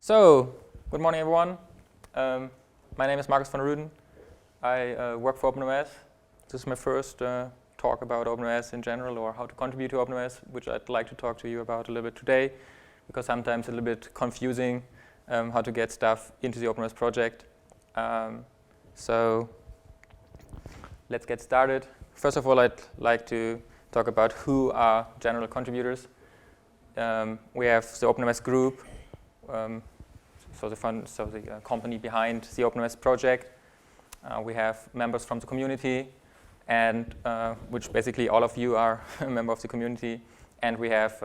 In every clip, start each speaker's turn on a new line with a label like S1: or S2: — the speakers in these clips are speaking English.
S1: So, good morning everyone. My name is Markus van Ruden. I work for OpenNMS. This is my first talk about OpenNMS in general, or how to contribute to OpenNMS, which I'd like to talk to you about a little bit today, because sometimes it's a little bit confusing how to get stuff into the OpenNMS project. So, let's get started. First of all, I'd like to talk about who are general contributors. We have the OpenNMS group, so the company behind the OpenNMS project. We have members from the community, and which basically all of you are a member of the community. And we have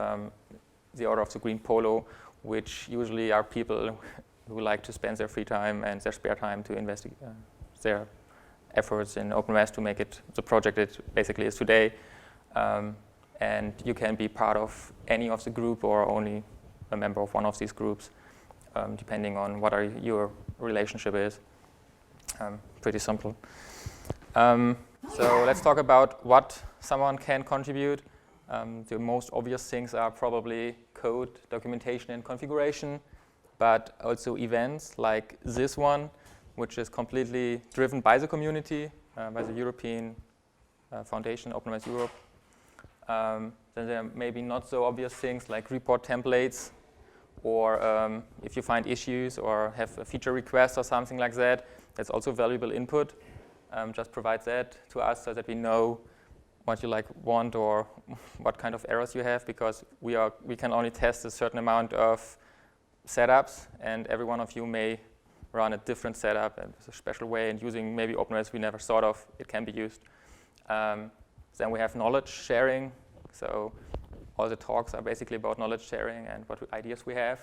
S1: the Order of the Green Polo, which usually are people who like to spend their free time and their spare time to investigate their efforts in OpenNMS to make it the project it basically is today. And you can be part of any of the group or only a member of one of these groups, depending on what your relationship is. Pretty simple. So let's talk about what someone can contribute. The most obvious things are probably code, documentation, and configuration, but also events like this one, which is completely driven by the community, by the European Foundation, OpenNMS Europe. Then there are maybe not so obvious things like report templates, or if you find issues or have a feature request or something like that, that's also valuable input. Just provide that to us so that we know what you want or what kind of errors you have, because we can only test a certain amount of setups, and every one of you may run a different setup and a special way, and using maybe OpenNMS we never thought of, it can be used. Then we have knowledge sharing. So all the talks are basically about knowledge sharing and what ideas we have.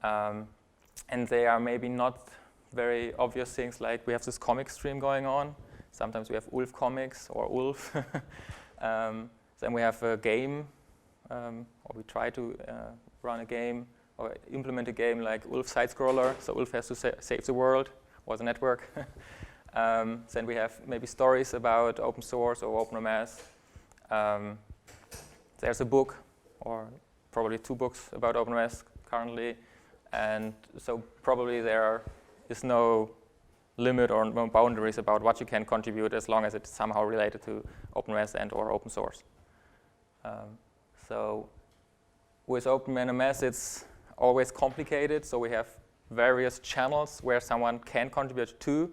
S1: And they are maybe not very obvious things, like we have this comic stream going on. Sometimes we have Ulf comics or Ulf. Then we have a game, or we try to run a game or implement a game like Ulf Side Scroller. So Ulf has to save the world or the network. Then we have maybe stories about open source or OpenNMS. There's a book, or probably two books about OpenNMS currently, and so probably there is no limit or no boundaries about what you can contribute as long as it's somehow related to OpenNMS and or open source. So with OpenNMS it's always complicated, so we have various channels where someone can contribute to.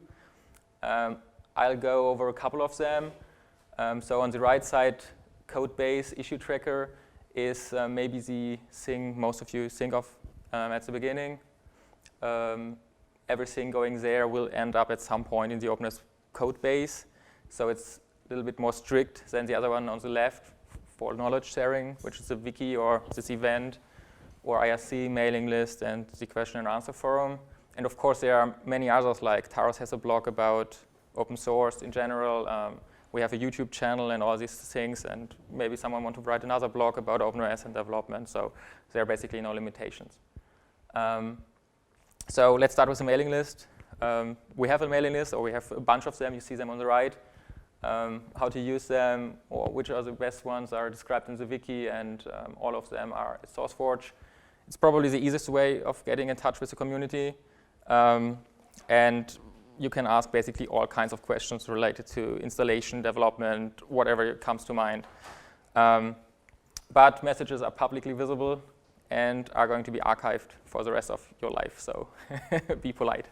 S1: I'll go over a couple of them. So on the right side, code base issue tracker is maybe the thing most of you think of at the beginning. Everything going there will end up at some point in the OpenNMS code base. So it's a little bit more strict than the other one on the left for knowledge sharing, which is a wiki or this event, or IRC mailing list and the question and answer forum. And of course, there are many others, like Taros has a blog about open source in general. We have a YouTube channel and all these things, and maybe someone wants to write another blog about OpenNMS and development, so there are basically no limitations. So let's start with the mailing list. We have a mailing list, or we have a bunch of them. You see them on the right. How to use them, or which are the best ones, are described in the wiki, and all of them are at SourceForge. It's probably the easiest way of getting in touch with the community. And you can ask basically all kinds of questions related to installation, development, whatever comes to mind. But messages are publicly visible and are going to be archived for the rest of your life, so be polite.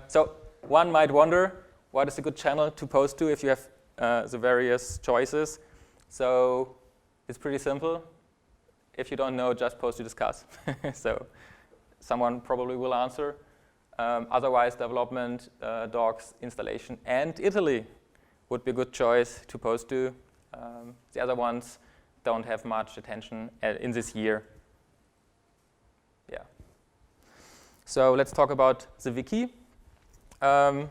S1: So one might wonder, what is a good channel to post to if you have the various choices? So it's pretty simple. If you don't know, just post to discuss. So someone probably will answer. Otherwise, development, docs, installation, and Italy would be a good choice to post to. The other ones don't have much attention in this year. Yeah. So let's talk about the wiki. The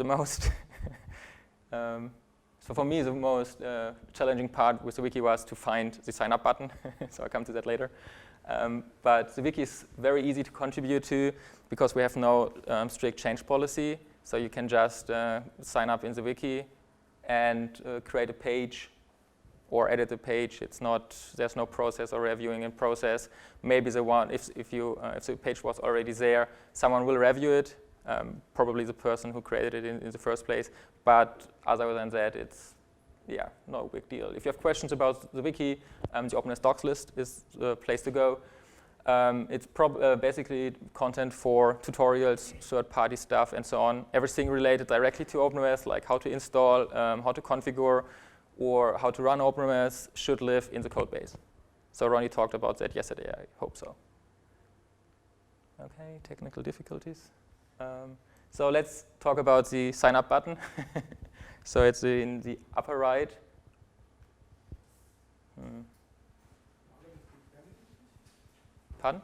S1: most so for me, the most challenging part with the wiki was to find the sign up button. So I'll come to that later. But the wiki is very easy to contribute to because we have no strict change policy. So you can just sign up in the wiki and create a page or edit the page. It's not, there's no process or reviewing in process. Maybe the one, if the page was already there, someone will review it, probably the person who created it in the first place. But other than that, it's, yeah, no big deal. If you have questions about the wiki, the OpenNMS docs list is the place to go. It's basically content for tutorials, third-party stuff, and so on. Everything related directly to OpenNMS, like how to install, how to configure, or how to run OpenNMS should live in the code base. So Ronnie talked about that yesterday, I hope so. Okay, technical difficulties. So let's talk about the sign up button. So it's in the upper right. Pardon?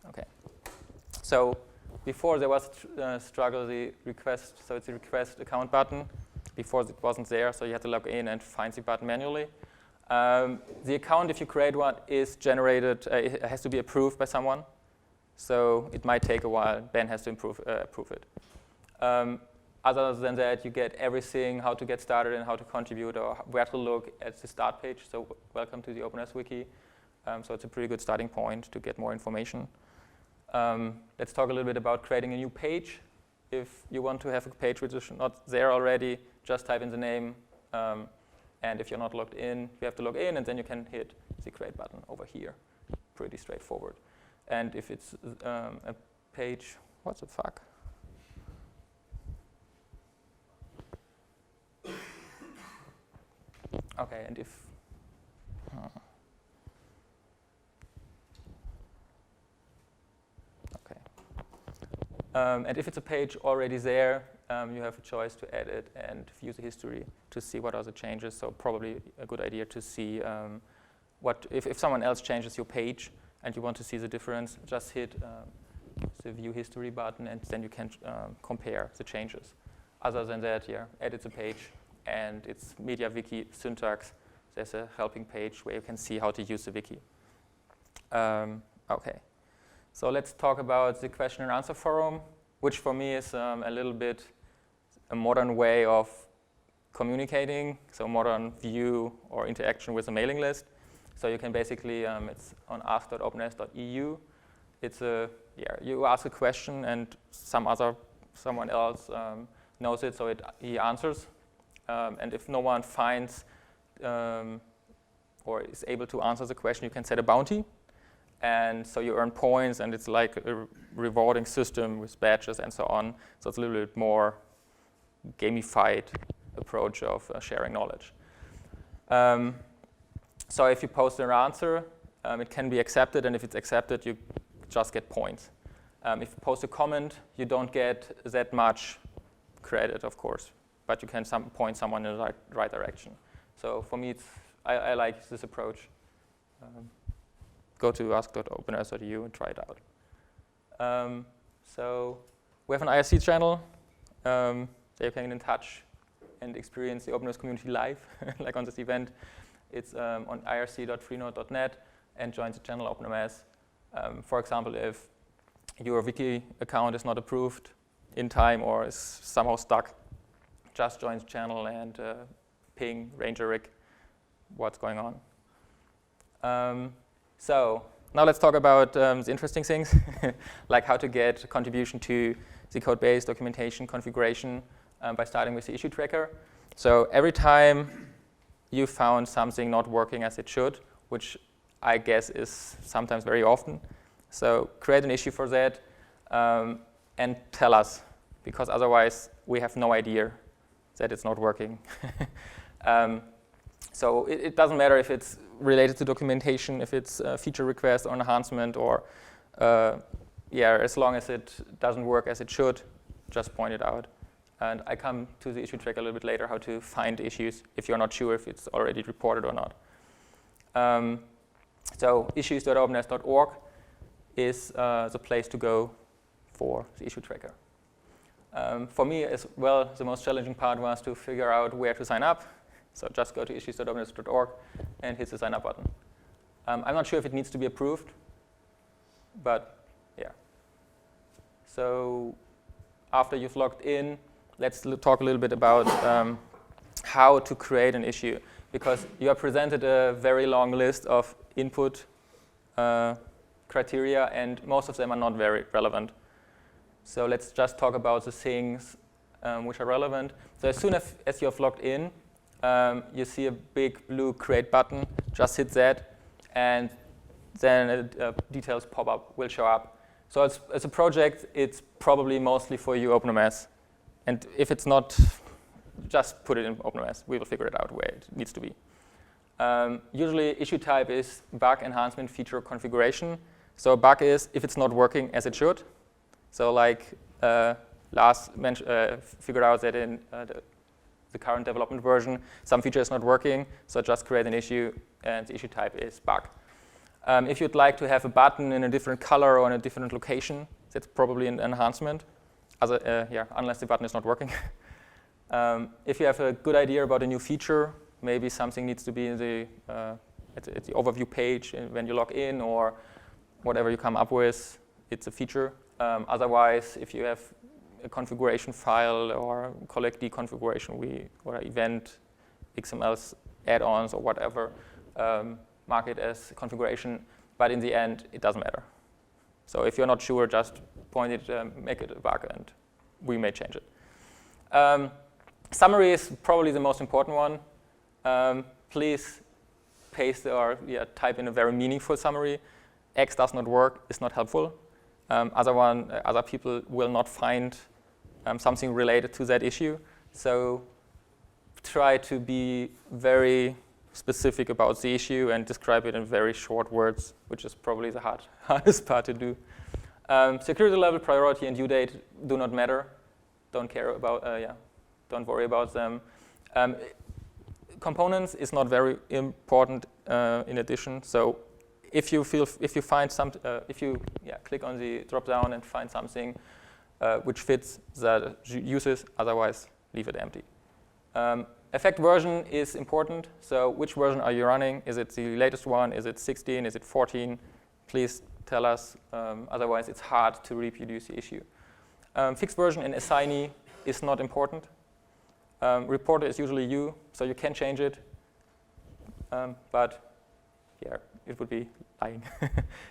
S1: Okay. So before there was struggle, the request, so it's a request account button. Before it wasn't there, so you had to log in and find the button manually. The account, if you create one, is generated, it has to be approved by someone. So it might take a while. Ben has to approve it. Other than that, you get everything, how to get started and how to contribute, or where to look at the start page. So welcome to the OpenNMS wiki. So it's a pretty good starting point to get more information. Let's talk a little bit about creating a new page. If you want to have a page which is not there already, just type in the name. And if you're not logged in, you have to log in, and then you can hit the create button over here. Pretty straightforward. And if it's a page, what the fuck? Okay, and if and if it's a page already there, you have a choice to edit and view the history to see what are the changes. So probably a good idea to see what if someone else changes your page and you want to see the difference, just hit the view history button, and then you can compare the changes. Other than that, yeah, edit the page, and it's MediaWiki syntax. There's a helping page where you can see how to use the wiki. Okay, so let's talk about the question and answer forum, which for me is a little bit a modern way of communicating, so modern view or interaction with a mailing list. So you can basically, it's on ask.opennms.eu. It's you ask a question and someone else knows it, so he answers. And if no one finds or is able to answer the question, you can set a bounty. And so you earn points, and it's like a rewarding system with badges and so on. So it's a little bit more gamified approach of sharing knowledge. So if you post an answer, it can be accepted, and if it's accepted, you just get points. If you post a comment, you don't get that much credit, of course, but you can point someone in the right direction. So for me, I like this approach. Go to ask.opennms.eu and try it out. So we have an IRC channel. There you can get in touch and experience the OpenNMS community live, like on this event. It's on irc.freenode.net, and join the channel OpenNMS. For example, if your wiki account is not approved in time or is somehow stuck, just join the channel and ping Ranger Rick what's going on. So now let's talk about the interesting things, like how to get contribution to the code base, documentation, configuration, by starting with the issue tracker. So every time you found something not working as it should, which I guess is sometimes very often, so create an issue for that and tell us, because otherwise we have no idea that it's not working. So it doesn't matter if it's related to documentation, if it's a feature request or enhancement, or as long as it doesn't work as it should, just point it out. And I come to the issue tracker a little bit later, how to find issues if you're not sure if it's already reported or not. So issues.opennms.org is the place to go for the issue tracker. For me as well, the most challenging part was to figure out where to sign up. So just go to issues.opennms.org and hit the sign up button. I'm not sure if it needs to be approved, but yeah. So after you've logged in, let's talk a little bit about how to create an issue, because you are presented a very long list of input criteria, and most of them are not very relevant. So let's just talk about the things which are relevant. So as soon as you have logged in, you see a big blue create button. Just hit that, and then details pop-up will show up. So as a project, it's probably mostly for you OpenNMS. And if it's not, just put it in OpenNMS. We will figure it out where it needs to be. Usually, issue type is bug, enhancement, feature, configuration. So a bug is if it's not working as it should. So like Lars figured out that in the current development version, some feature is not working. So just create an issue, and the issue type is bug. If you'd like to have a button in a different color or in a different location, that's probably an enhancement. Unless the button is not working. If you have a good idea about a new feature, maybe something needs to be in the at the overview page when you log in, or whatever you come up with, it's a feature. Otherwise, if you have a configuration file or collect deconfiguration or event, XML add-ons or whatever, mark it as configuration. But in the end, it doesn't matter. So if you're not sure, just point it, make it a bug, and we may change it. Summary is probably the most important one. Please paste or type in a very meaningful summary. X does not work, is not helpful. Other people will not find something related to that issue. So try to be very specific about the issue and describe it in very short words, which is probably the hardest part to do. Security level, priority, and due date do not matter. Don't care about, don't worry about them. Components is not very important in addition. So if you find if you click on the drop down and find something which fits the uses, otherwise leave it empty. Effect version is important. So which version are you running? Is it the latest one? Is it 16? Is it 14? Please tell us. Otherwise, it's hard to reproduce the issue. Fixed version and assignee is not important. Reporter is usually you, so you can change it. But yeah, it would be lying.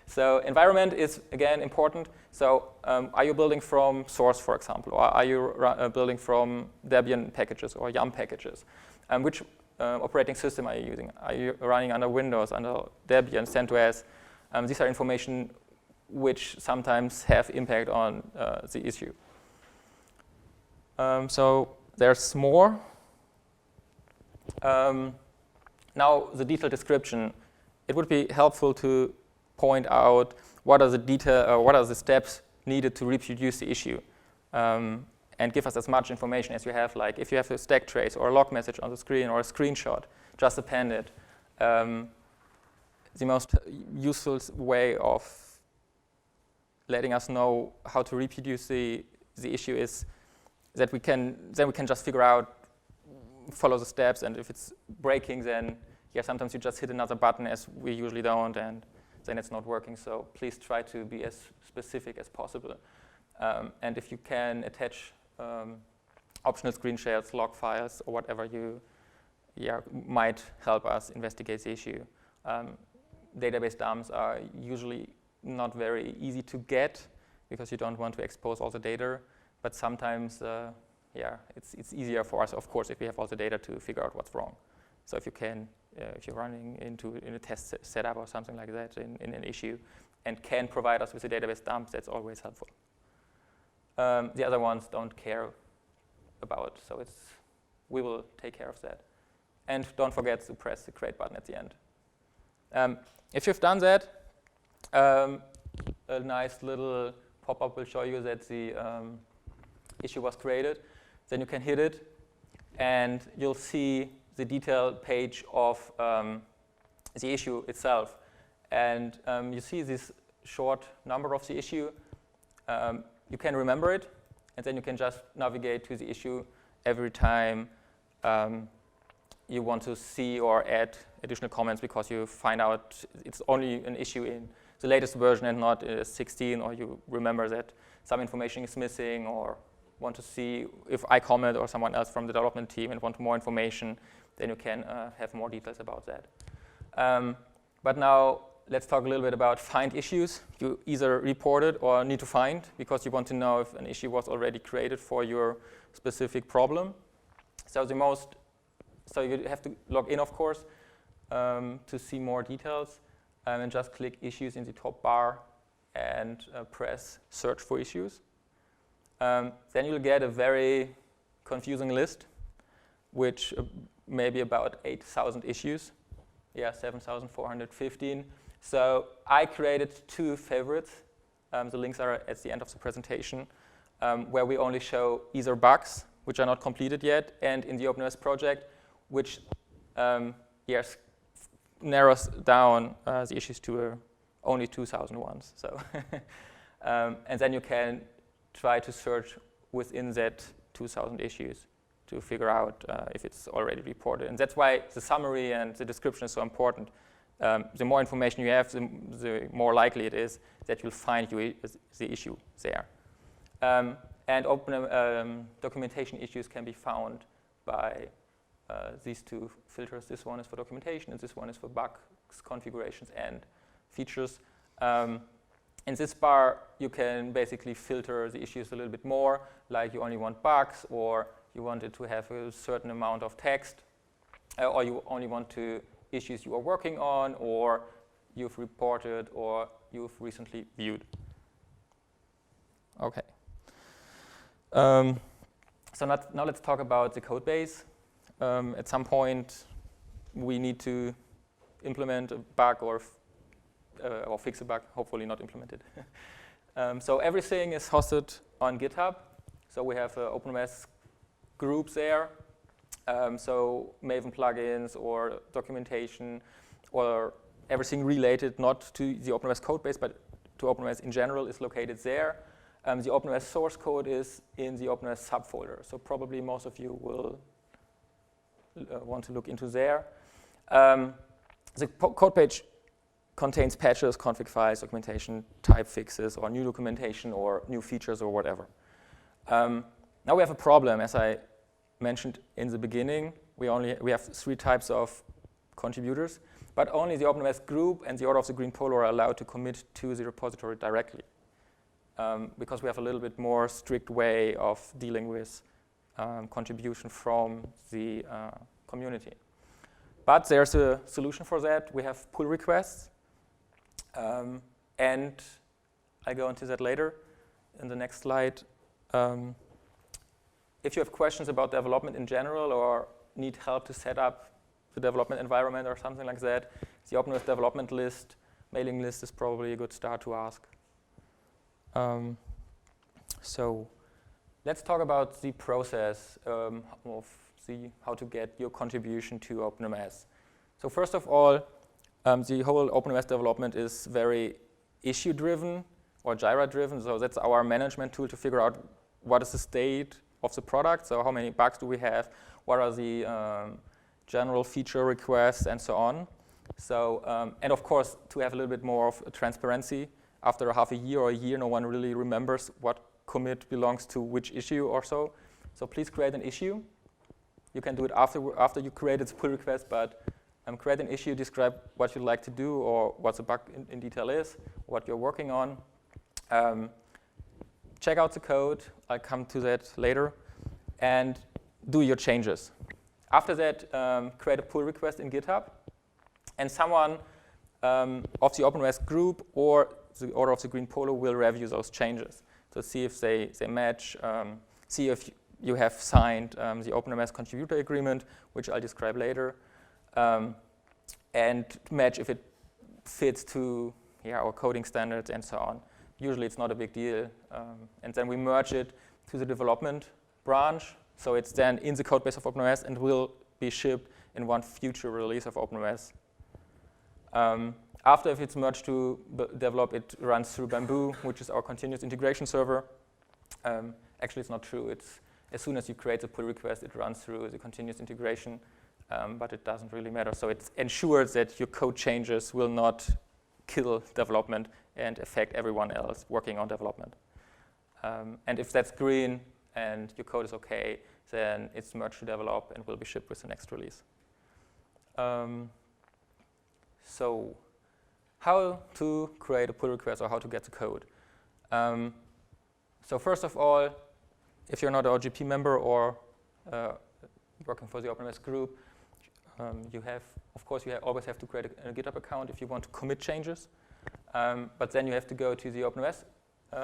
S1: So environment is, again, important. So are you building from source, for example? Or are you building from Debian packages or Yum packages? Which operating system are you using? Are you running under Windows, under Debian, CentOS? These are information which sometimes have impact on the issue. So there's more. Now the detailed description. It would be helpful to point out what are the steps needed to reproduce the issue, and give us as much information as you have. Like if you have a stack trace or a log message on the screen or a screenshot, just append it. The most useful way of letting us know how to reproduce the issue is that we can just figure out, follow the steps, and if it's breaking, then sometimes you just hit another button, as we usually don't, and then it's not working. So please try to be as specific as possible. And if you can attach optional screenshots, log files, or whatever might help us investigate the issue. Database dumps are usually not very easy to get because you don't want to expose all the data. But sometimes, it's easier for us, of course, if we have all the data to figure out what's wrong. So if you can, if you're running in a test setup or something like that in an issue, and can provide us with a database dump, that's always helpful. The other ones don't care about, so we will take care of that. And don't forget to press the create button at the end. If you've done that, a nice little pop-up will show you that the issue was created. Then you can hit it, and you'll see the detailed page of the issue itself. And you see this short number of the issue. You can remember it, and then you can just navigate to the issue every time you want to see or add additional comments, because you find out it's only an issue in the latest version and not 16, or you remember that some information is missing, or want to see if I comment or someone else from the development team and want more information, then you can have more details about that. But now let's talk a little bit about find issues you either reported or need to find, because you want to know if an issue was already created for your specific problem. So you have to log in, of course, to see more details, and just click issues in the top bar and press search for issues. Then you'll get a very confusing list, which may be about 8,000 issues. Yeah, 7,415. So I created 2 favorites. The links are at the end of the presentation, where we only show either bugs, which are not completed yet, and in the OpenNMS project, which yes, narrows down the issues to only 2,000 ones. So and then you can try to search within that 2,000 issues to figure out if it's already reported. And that's why the summary and the description is so important. The more information you have, the more likely it is that you'll find the issue there. And open documentation issues can be found by these 2 filters. This one is for documentation, and this one is for bugs, configurations, and features. In this bar, you can basically filter the issues a little bit more, like you only want bugs, or you want it to have a certain amount of text, or you only want to issues you are working on, or you've reported, or you've recently viewed. Okay. So now let's talk about the code base. At some point, we need to implement a bug or fix a bug, hopefully not implemented. So everything is hosted on GitHub. So we have OpenNMS groups there. So Maven plugins or documentation or everything related not to the OpenNMS code base, but to OpenNMS in general is located there. The OpenNMS source code is in the OpenNMS subfolder. So probably most of you will want to look into there. The code page contains patches, config files, documentation, type fixes, or new documentation, or new features, or whatever. Now we have a problem. As I mentioned in the beginning, we have 3 types of contributors, but only the OpenNMS group and the Order of the Green Polo are allowed to commit to the repository directly, because we have a little bit more strict way of dealing with contribution from the community. But there's a solution for that. We have pull requests, and I'll go into that later in the next slide. If you have questions about development in general or need help to set up the development environment or something like that, the OpenNMS development list, mailing list is probably a good start to ask. So let's talk about the process of how to get your contribution to OpenNMS. So first of all, the whole OpenNMS development is very issue-driven or Jira-driven. So that's our management tool to figure out what is the state of the product. So how many bugs do we have? What are the general feature requests and so on. So and of course, to have a little bit more of transparency. After a half a year or a year, no one really remembers what commit belongs to which issue or so. So please create an issue. You can do it after you created the pull request, but create an issue, describe what you'd like to do or what the bug in detail is, what you're working on. Check out the code. I'll come to that later. And do your changes. After that, create a pull request in GitHub. And someone of the OpenNMS group or the Order of the Green Polo will review those changes. So see if they match, see if you have signed the OpenNMS contributor agreement, which I'll describe later, and match if it fits to our coding standards and so on. Usually it's not a big deal. And then we merge it to the development branch. So it's then in the code base of OpenNMS and will be shipped in one future release of OpenNMS. After, if it's merged to develop, it runs through Bamboo, which is our continuous integration server. Actually, it's not true. It's as soon as you create the pull request, it runs through the continuous integration, but it doesn't really matter. So it ensures that your code changes will not kill development and affect everyone else working on development. And if that's green and your code is okay, then it's merged to develop and will be shipped with the next release. So how to create a pull request or how to get the code. So first of all, if you're not an OGP member or working for the OpenNMS group, you always have to create a GitHub account if you want to commit changes. But then you have to go to the OpenNMS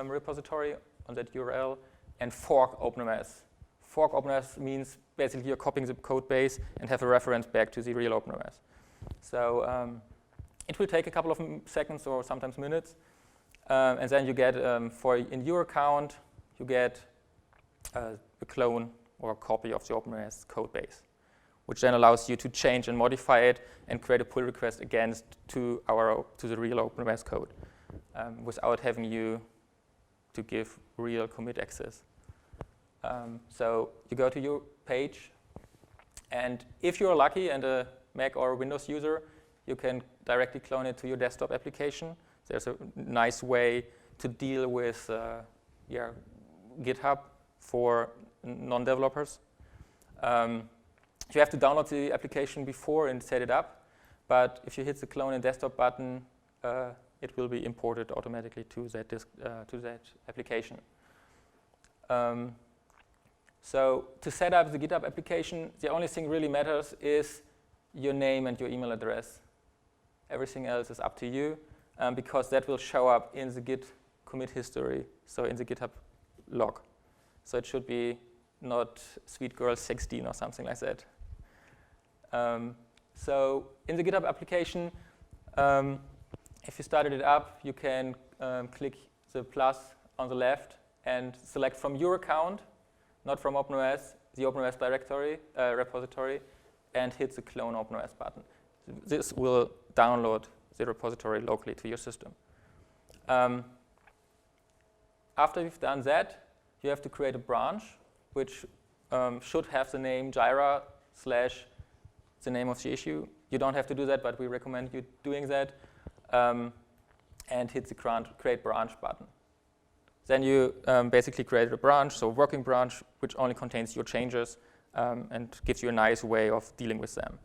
S1: repository on that URL and fork OpenNMS. Fork OpenNMS means basically you're copying the code base and have a reference back to the real OpenNMS. So it will take a couple of seconds or sometimes minutes. And then you get, in your account, you get a clone or a copy of the OpenNMS code base, which then allows you to change and modify it and create a pull request against to the real OpenNMS code without having you to give real commit access. So you go to your page, and if you're lucky and a Mac or Windows user, you can directly clone it to your desktop application. There's a nice way to deal with GitHub for non-developers. You have to download the application before and set it up, but if you hit the clone and desktop button, it will be imported automatically to that application. So to set up the GitHub application, the only thing really matters is your name and your email address. Everything else is up to you, because that will show up in the Git commit history, so in the GitHub log. So it should be not sweet girl 16 or something like that. So in the GitHub application, if you started it up, you can click the plus on the left and select from your account, not from OpenNMS, the OpenNMS directory, repository, and hit the clone OpenNMS button. This will download the repository locally to your system. After you've done that, you have to create a branch, which should have the name Jira / the name of the issue. You don't have to do that, but we recommend you doing that. And hit the create branch button. Then you basically create a branch, so a working branch, which only contains your changes and gives you a nice way of dealing with them.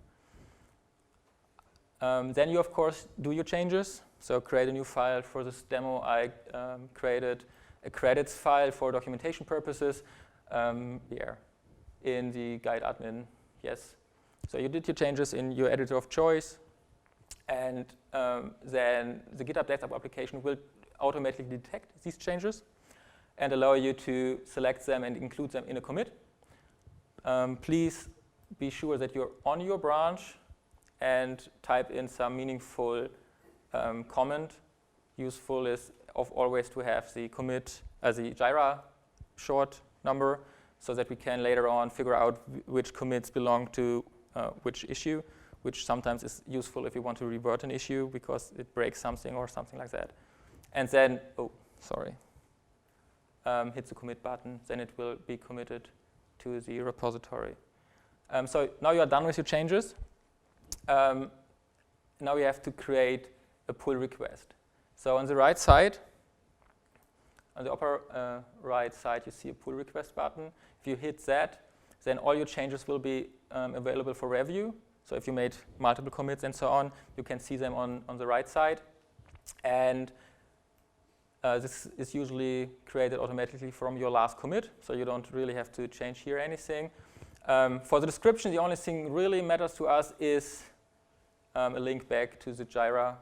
S1: Then you, of course, do your changes. So create a new file. For this demo, I created a credits file for documentation purposes in the guide admin, yes. So you did your changes in your editor of choice, and then the GitHub desktop application will automatically detect these changes and allow you to select them and include them in a commit. Please be sure that you're on your branch and type in some meaningful comment. Useful is always to have the commit as the Jira short number, so that we can later on figure out which commits belong to which issue, which sometimes is useful if you want to revert an issue because it breaks something or something like that. And then, hit the commit button, then it will be committed to the repository. So now you are done with your changes. Now you have to create a pull request. So on the right side, on the upper right side, you see a pull request button. If you hit that, then all your changes will be available for review. So if you made multiple commits and so on, you can see them on the right side. And this is usually created automatically from your last commit, so you don't really have to change here anything. For the description, the only thing really matters to us is a link back to the Jira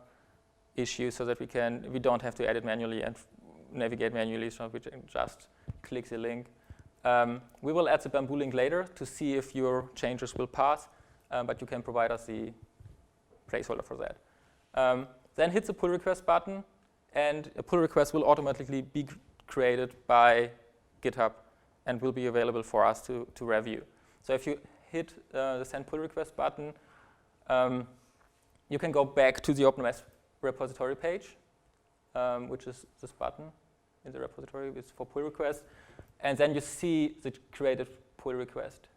S1: issue, so that we don't have to edit manually and navigate manually, so we just click the link. We will add the Bamboo link later to see if your changes will pass, but you can provide us the placeholder for that. Then hit the pull request button, and a pull request will automatically be created by GitHub and will be available for us to review. So if you hit the send pull request button, you can go back to the OpenNMS repository page, which is this button in the repository. It's for pull request. And then you see the created pull request.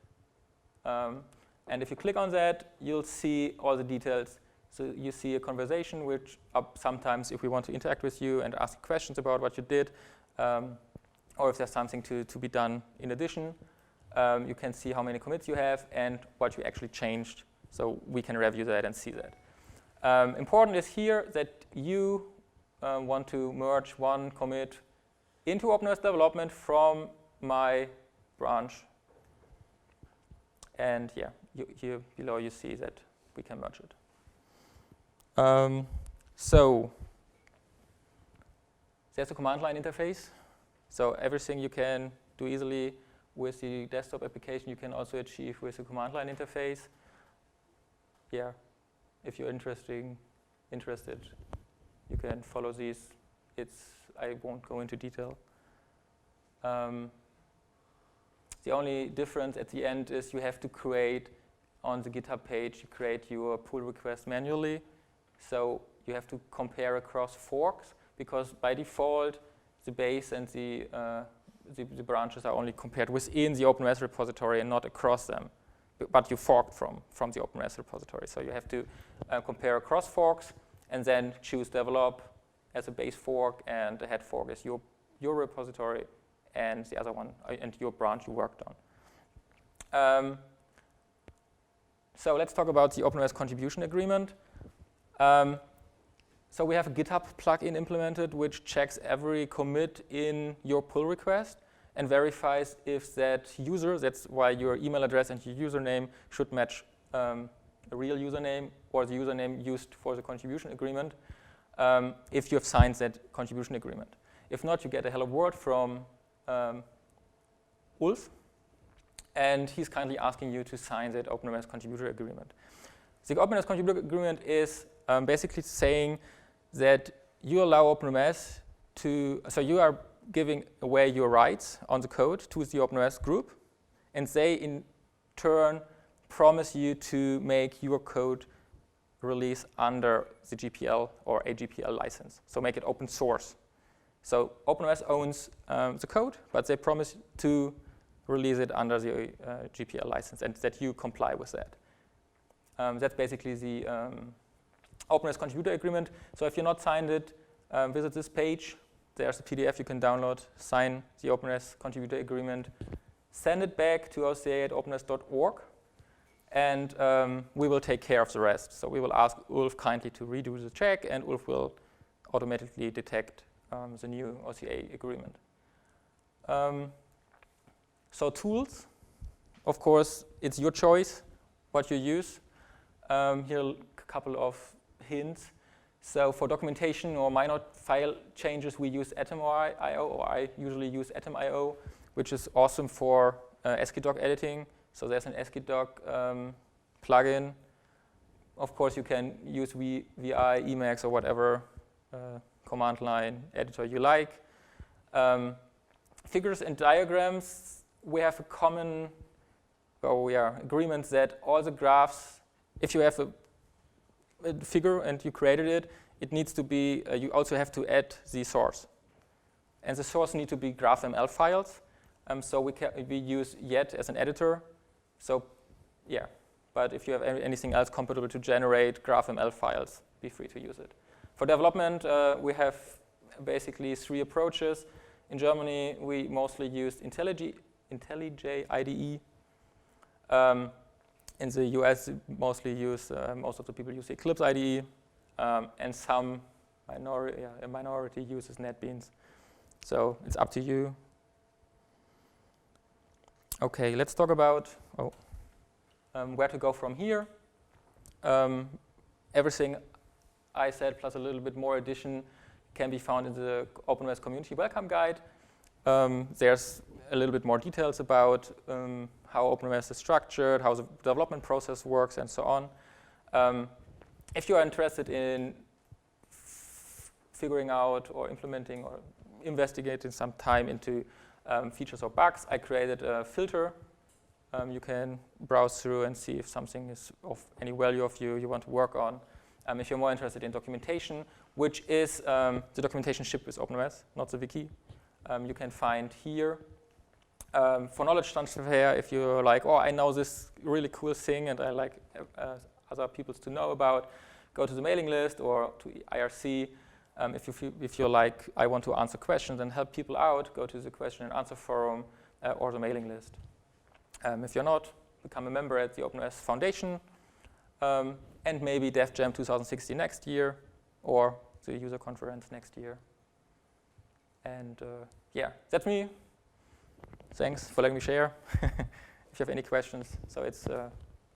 S1: And if you click on that, you'll see all the details. So you see a conversation, which sometimes if we want to interact with you and ask questions about what you did, or if there's something to be done in addition, you can see how many commits you have and what you actually changed. So we can review that and see that. Important is here that you want to merge one commit into OpenNMS development from my branch. And yeah, here below you see that we can merge it. So there's a command line interface. So everything you can do easily with the desktop application, you can also achieve with the command line interface. Yeah, if you're interested, you can follow these. I won't go into detail. The only difference at the end is you have to create, on the GitHub page, you create your pull request manually. So you have to compare across forks, because by default, the base and the branches are only compared within the OpenNMS repository and not across them. But you forked from the OpenNMS repository. So you have to compare across forks and then choose develop as a base fork, and the head fork is your repository, and the other one and your branch you worked on. So let's talk about the OpenNMS contribution agreement. So we have a GitHub plugin implemented which checks every commit in your pull request and verifies if that user, that's why your email address and your username should match a real username or the username used for the contribution agreement, if you have signed that contribution agreement. If not, you get a hello world from Ulf, and he's kindly asking you to sign that OpenNMS contributor agreement. The OpenNMS contributor agreement is basically saying that you allow OpenNMS to, so you are giving away your rights on the code to the OpenNMS group, and they in turn promise you to make your code release under the GPL or a GPL license, so make it open source. So OpenNMS owns the code, but they promise to release it under the GPL license and that you comply with that. That's basically the OpenNMS contributor agreement. So if you're not signed it, visit this page. There's a PDF you can download, sign the OpenNMS contributor agreement, send it back to oca@opennms.org, and we will take care of the rest. So we will ask Ulf kindly to redo the check, and Ulf will automatically detect the new OCA agreement. So tools, of course, it's your choice what you use. Here are a couple of hints. So for documentation or minor file changes, we use Atom.io, or I usually use Atom.io, which is awesome for ASCII-Doc editing. So there's an ASCII-Doc plugin. Of course, you can use VI, Emacs, or whatever command line editor you like. Figures and diagrams, we have a common agreement that all the graphs, if you have a figure and you created it, it needs to be, you also have to add the source. And the source need to be GraphML files. So we use Yet as an editor. So yeah, but if you have anything else compatible to generate GraphML files, be free to use it. For development, we have basically 3 approaches. In Germany, we mostly use IntelliJ IDE. In the US, mostly use most of the people use Eclipse IDE, and some a minority uses NetBeans. So it's up to you. Okay, let's talk about where to go from here. Everything I said plus a little bit more addition can be found in the OpenNMS Community Welcome Guide. There's a little bit more details about how OpenNMS is structured, how the development process works, and so on. If you are interested in figuring out or implementing or investigating some time into features or bugs, I created a filter. You can browse through and see if something is of any value of you want to work on. If you're more interested in documentation, which is the documentation shipped with OpenNMS, not the wiki, you can find here. For knowledge transfer, if you're like, oh, I know this really cool thing and I like other people to know about, go to the mailing list or to IRC. If you're like, I want to answer questions and help people out, go to the question and answer forum or the mailing list. If you're not, become a member at the OpenNMS Foundation, and maybe Dev Jam 2016 next year, or the user conference next year. And yeah, that's me. Thanks for letting me share. If you have any questions, so it's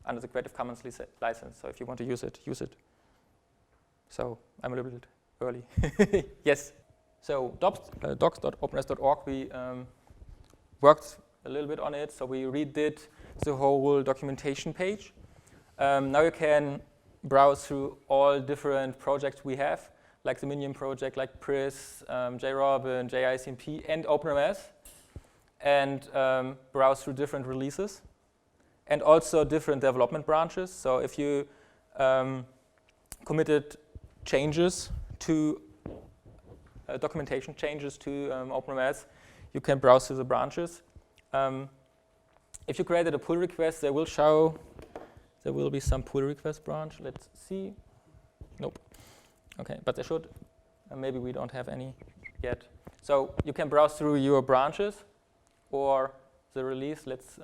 S1: under the Creative Commons license, so if you want to use it, use it. So I'm a little bit early. Yes. So docs.openness.org, we worked a little bit on it, so we redid the whole documentation page. Now you can browse through all different projects we have, like the Minion project, like Pris, JRobin, JICMP, and OpenNMS, and browse through different releases, and also different development branches. So if you committed changes to documentation changes to OpenNMS, you can browse through the branches. If you created a pull request, there will be some pull request branch. Let's see. Nope. Okay, but there should. Maybe we don't have any yet. So you can browse through your branches or the release. Let's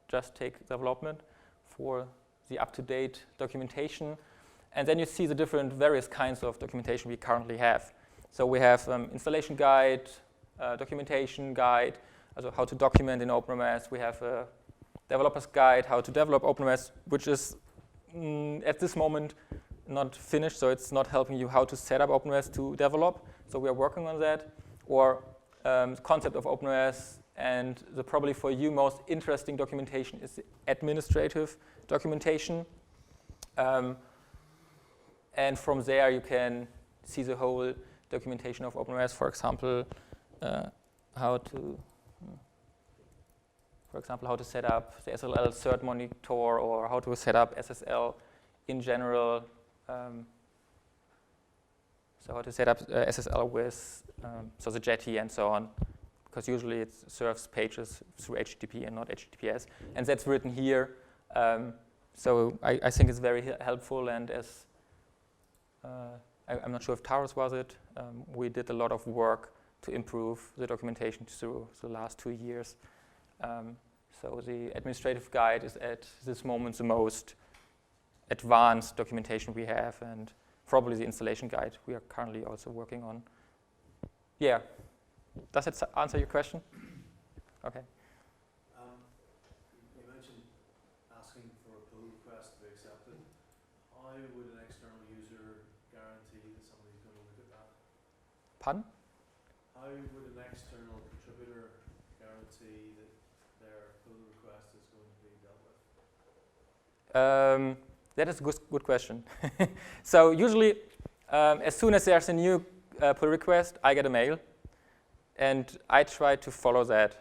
S1: just take development for the up-to-date documentation. And then you see the different various kinds of documentation we currently have. So we have installation guide, documentation guide, also how to document in OpenNMS. We have a developer's guide, how to develop OpenNMS, which is at this moment not finished, so it's not helping you how to set up OpenNMS to develop. So we are working on that. Or the concept of OpenNMS, and the probably for you most interesting documentation is the administrative documentation. And from there you can see the whole documentation of OpenNMS, for example, how to set up the SSL cert monitor, or how to set up SSL in general. So how to set up SSL with so the Jetty and so on, because usually it serves pages through HTTP and not HTTPS, and that's written here. So I think it's very helpful, and as I'm not sure if Taurus was it, we did a lot of work to improve the documentation through the last 2 years. So the administrative guide is at this moment the most advanced documentation we have, and probably the installation guide we are currently also working on. Yeah, does that answer your question? Okay.
S2: You mentioned asking for a pull request to be accepted. How would an external user guarantee that somebody's going to look at that?
S1: Pardon?
S2: How would an external contributor guarantee that their pull request is going to be dealt with?
S1: That is a good question. So usually, as soon as there's a new pull request, I get a mail, and I try to follow that.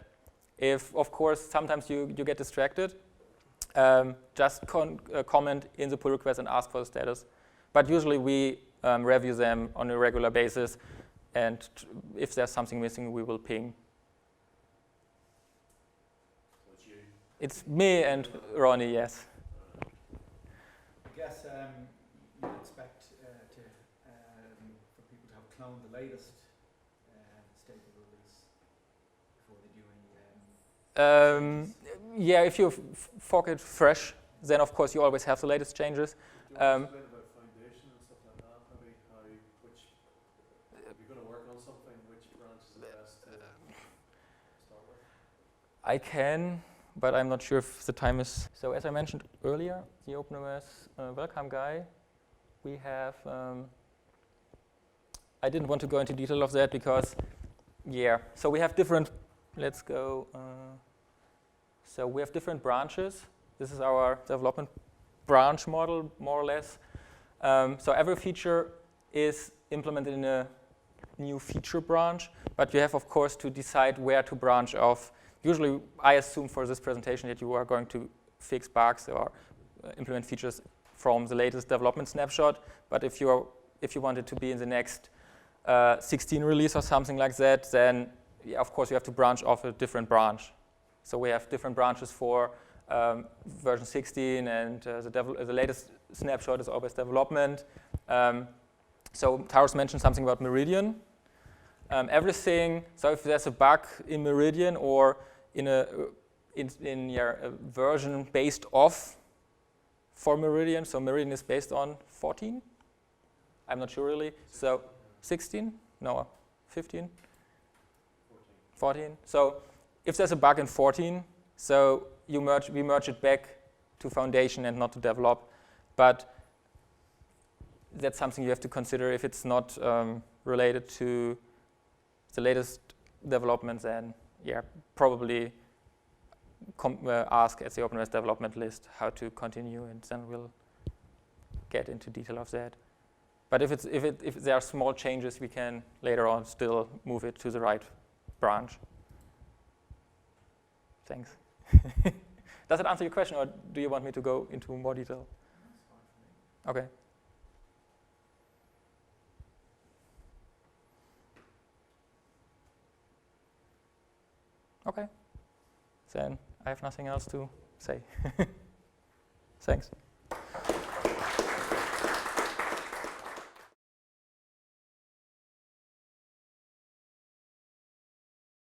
S1: If, of course, sometimes you get distracted, just comment in the pull request and ask for the status. But usually we review them on a regular basis, and if there's something missing, we will ping.
S2: So it's you?
S1: It's me and Ronnie, yes.
S3: I guess you expect for people to have cloned the latest stable release before they do any.
S1: Yeah, if you fork it fresh, then of course you always have the latest changes.
S2: Do you want to explain about foundation and stuff like that? Maybe if you're going to work on something, which branch is the best to start with?
S1: I can, but I'm not sure if the time is. So as I mentioned earlier, the OpenNMS welcome guy, we have, I didn't want to go into detail of that because, yeah, so we have different, let's go, so we have different branches. This is our development branch model, more or less. So every feature is implemented in a new feature branch, but you have, of course, to decide where to branch off. Usually, I assume for this presentation that you are going to fix bugs or implement features from the latest development snapshot. But if you want it to be in the next 16 release or something like that, then yeah, of course you have to branch off a different branch. So we have different branches for version 16, and the latest snapshot is always development. So Taros mentioned something about Meridian. Everything, so if there's a bug in Meridian or in a version based off for Meridian, so Meridian is based on 14? I'm not sure really. So 16? No, 15? 14. So if there's a bug in 14, so we merge it back to Foundation and not to develop. But that's something you have to consider. If it's not related to the latest developments, then yeah, probably ask at the OpenNMS development list how to continue, and then we'll get into detail of that. But if there are small changes, we can later on still move it to the right branch. Thanks. Does it answer your question, or do you want me to go into more detail? Okay. Okay. Then I have nothing else to say. Thanks.